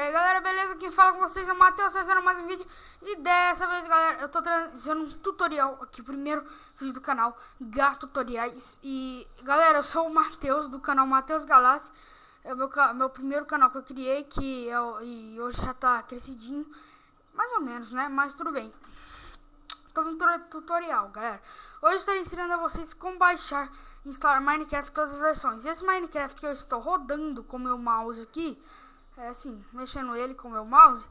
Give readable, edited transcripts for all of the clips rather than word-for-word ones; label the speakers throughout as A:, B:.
A: E aí galera, beleza? Quem fala com vocês é o Matheus, fazendo mais um vídeo. E dessa vez galera, eu tô trazendo um tutorial aqui, primeiro vídeo do canal Gato Tutoriais. E galera, eu sou o Matheus, do canal Matheus Galassi. É o meu primeiro canal que eu criei, e hoje já tá crescidinho, mais ou menos, né? Mas tudo bem. Tô no tutorial, galera. Hoje eu estou ensinando a vocês como baixar e instalar Minecraft todas as versões. Esse Minecraft que eu estou rodando com meu mouse aqui, assim, mexendo ele com meu mouse,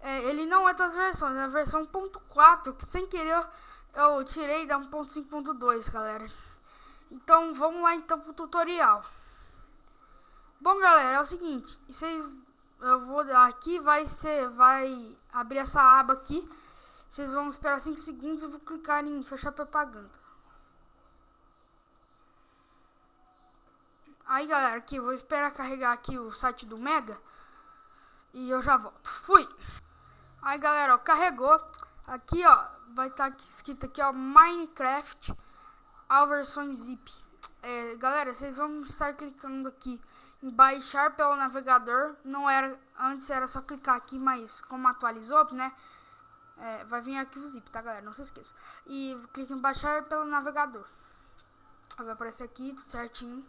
A: ele não é todas as versões, é a versão 1.4, que sem querer eu tirei da 1.5.2, galera. Então vamos lá então pro tutorial. Bom galera, é o seguinte, eu vou dar aqui, vai abrir essa aba aqui. Vocês vão esperar 5 segundos e vou clicar em fechar propaganda. Aí galera, aqui vou esperar carregar aqui o site do Mega e eu já volto. Fui! Aí galera, ó, carregou. Aqui ó, vai estar escrito aqui ó, Minecraft a versão zip. Galera, vocês vão estar clicando aqui em baixar pelo navegador. Não era, antes era só clicar aqui, mas como atualizou, né? Vai vir arquivo zip, tá galera? Não se esqueça. E clique em baixar pelo navegador. Vai aparecer aqui, tudo certinho.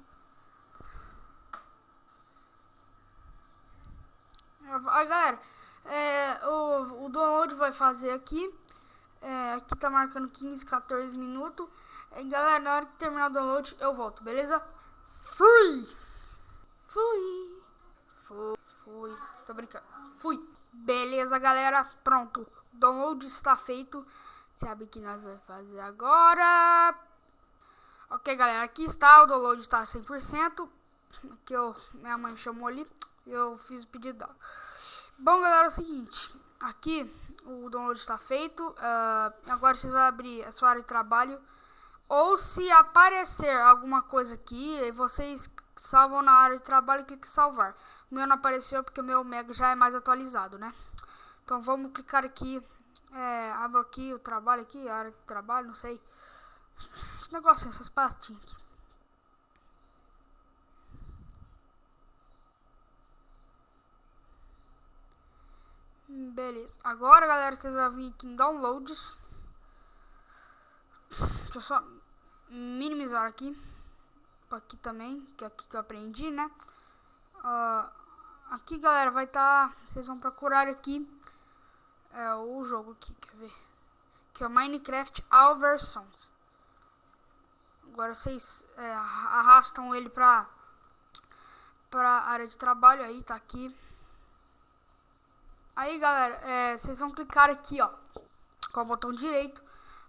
A: Aí galera, o download vai fazer aqui. Aqui tá marcando 15, 14 minutos. Galera, na hora que terminar o download eu volto, beleza? Fui! Tô brincando. Fui! Beleza galera, pronto. O download está feito. Sabe o que nós vamos fazer agora? Ok galera, aqui está, o download está 100%. Aqui minha mãe chamou ali. Eu fiz o pedido dela. Bom galera, é o seguinte. Aqui o download está feito. Agora vocês vão abrir a sua área de trabalho. Ou se aparecer alguma coisa aqui, vocês salvam na área de trabalho e cliquem em salvar. O meu não apareceu porque o meu Mega já é mais atualizado, né? Então vamos clicar aqui. Abro aqui o trabalho aqui, a área de trabalho, não sei. Esse negocinho, essas pastinhas aqui. Beleza. Agora galera, vocês vão vir aqui em downloads. Deixa eu só minimizar aqui. Aqui também, que é aqui que eu aprendi, né? Aqui galera, vai estar. Vocês vão procurar aqui o jogo aqui, quer ver? Que é o Minecraft All Versions. Agora vocês arrastam ele pra área de trabalho, aí tá aqui. Aí galera, vocês vão clicar aqui ó, com o botão direito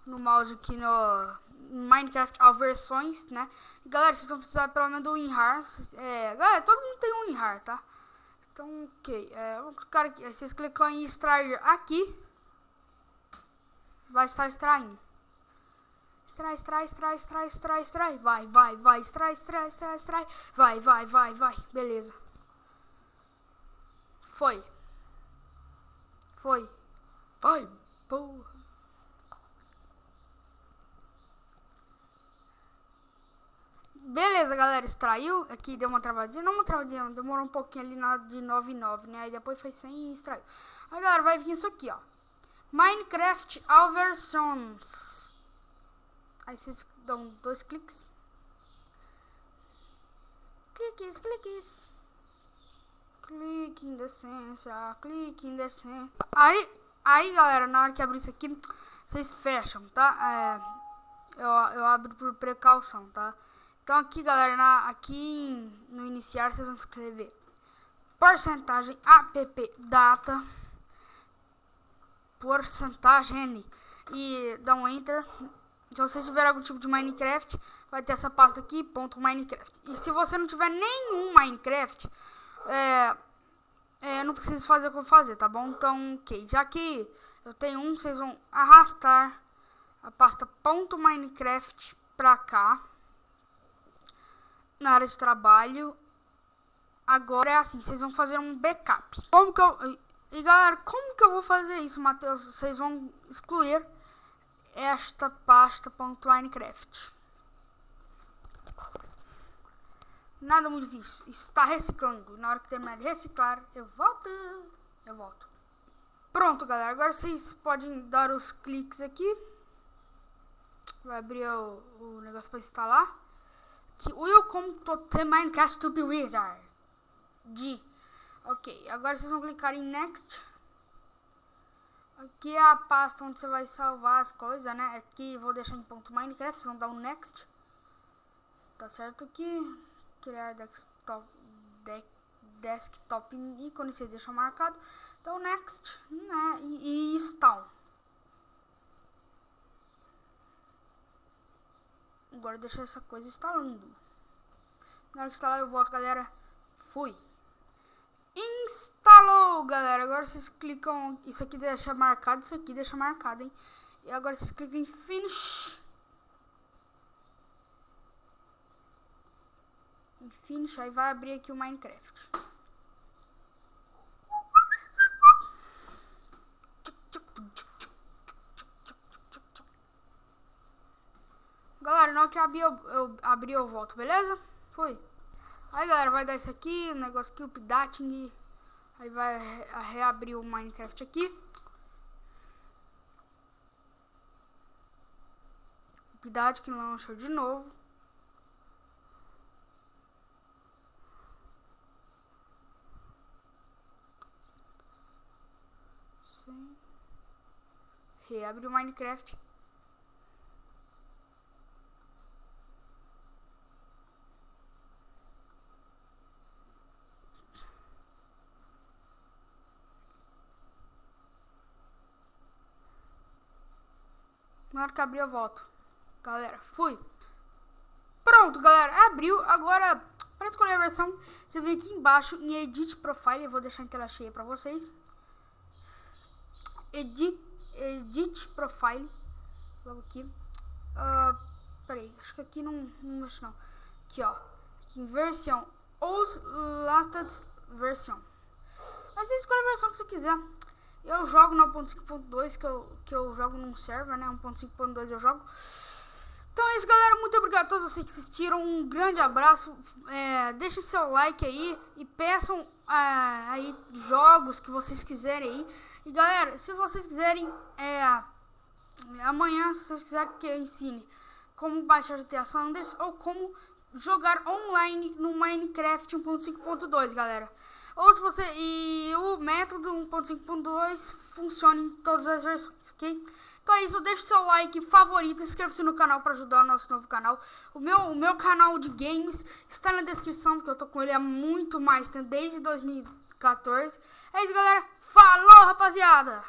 A: no mouse aqui no Minecraft All Versões, né? E galera, vocês vão precisar pelo menos do WinRAR. Galera, todo mundo tem um WinRAR, tá? Então, ok, vamos clicar aqui. Aí vocês clicam em extrair aqui. Vai estar extraindo. Extrai. Vai, extrai. Vai. Beleza. Foi. Vai, porra. Beleza, galera, extraiu. Aqui deu uma travadinha, não uma travadinha, demorou um pouquinho ali na de 9.9, né? Aí depois foi sem e extraiu. Aí, galera, vai vir isso aqui, ó. Minecraft All Versions. Aí vocês dão 2 cliques. Cliques. Clique em decência. Aí, galera, na hora que abrir isso aqui, vocês fecham, tá? Eu abro por precaução, tá? Então aqui, galera, aqui no iniciar, vocês vão escrever porcentagem app data porcentagem e dá um enter. Se vocês tiverem algum tipo de Minecraft, vai ter essa pasta aqui, .minecraft. E se você não tiver nenhum Minecraft, não precisa fazer o que eu vou fazer, tá bom? Então, ok. Já que eu tenho um, vocês vão arrastar a pasta .minecraft pra cá, na área de trabalho. Agora é assim, vocês vão fazer um backup. E galera, como que eu vou fazer isso, Matheus? Vocês vão excluir esta pasta .minecraft. Nada muito difícil. Está reciclando. Na hora que terminar de reciclar, eu volto. Pronto, galera. Agora vocês podem dar os cliques aqui. Vai abrir o negócio para instalar. Que Welcome to the Minecraft to be Wizard. Ok, agora vocês vão clicar em Next. Aqui é a pasta onde você vai salvar as coisas, né? Aqui eu vou deixar em ponto Minecraft, vocês vão dar um Next. Tá certo aqui. Criar desktop ícone, vocês deixam marcado. Então Next, né? E Install. Agora deixa essa coisa instalando. Na hora que instalar eu volto, galera. Fui. Instalou, galera. Agora vocês clicam. Isso aqui deixa marcado, isso aqui deixa marcado, hein? E agora vocês clicam em Finish. Em Finish, aí vai abrir aqui o Minecraft. Galera, na hora que abrir eu volto, beleza? Fui. Aí, galera, vai dar isso aqui, o negócio aqui, o updating. Aí vai reabrir o Minecraft aqui. Updating launcher de novo. Sim. Reabre o Minecraft. Na hora que abrir eu volto. Galera, fui. Pronto, galera, abriu. Agora, para escolher a versão, você vem aqui embaixo em Edit Profile. Eu vou deixar em tela cheia para vocês. Edit Profile. Logo aqui. Peraí, acho que aqui não mexe não. Aqui, ó. Aqui em versão. Os latest version. Aí você escolhe a versão que você quiser. Eu jogo no 1.5.2, que eu jogo num server, né? 1.5.2 eu jogo. Então é isso, galera. Muito obrigado a todos vocês que assistiram. Um grande abraço. Deixe seu like aí e peçam aí jogos que vocês quiserem aí. E galera, se vocês quiserem, amanhã, se vocês quiserem que eu ensine como baixar GTA San Andreas ou como jogar online no Minecraft 1.5.2, galera. Ou se você. E o método 1.5.2 funciona em todas as versões, ok? Então é isso, deixe seu like, favorito, inscreva-se no canal para ajudar o nosso novo canal. O meu canal de games está na descrição, porque eu tô com ele há muito mais tempo, desde 2014. É isso, galera. Falou, rapaziada!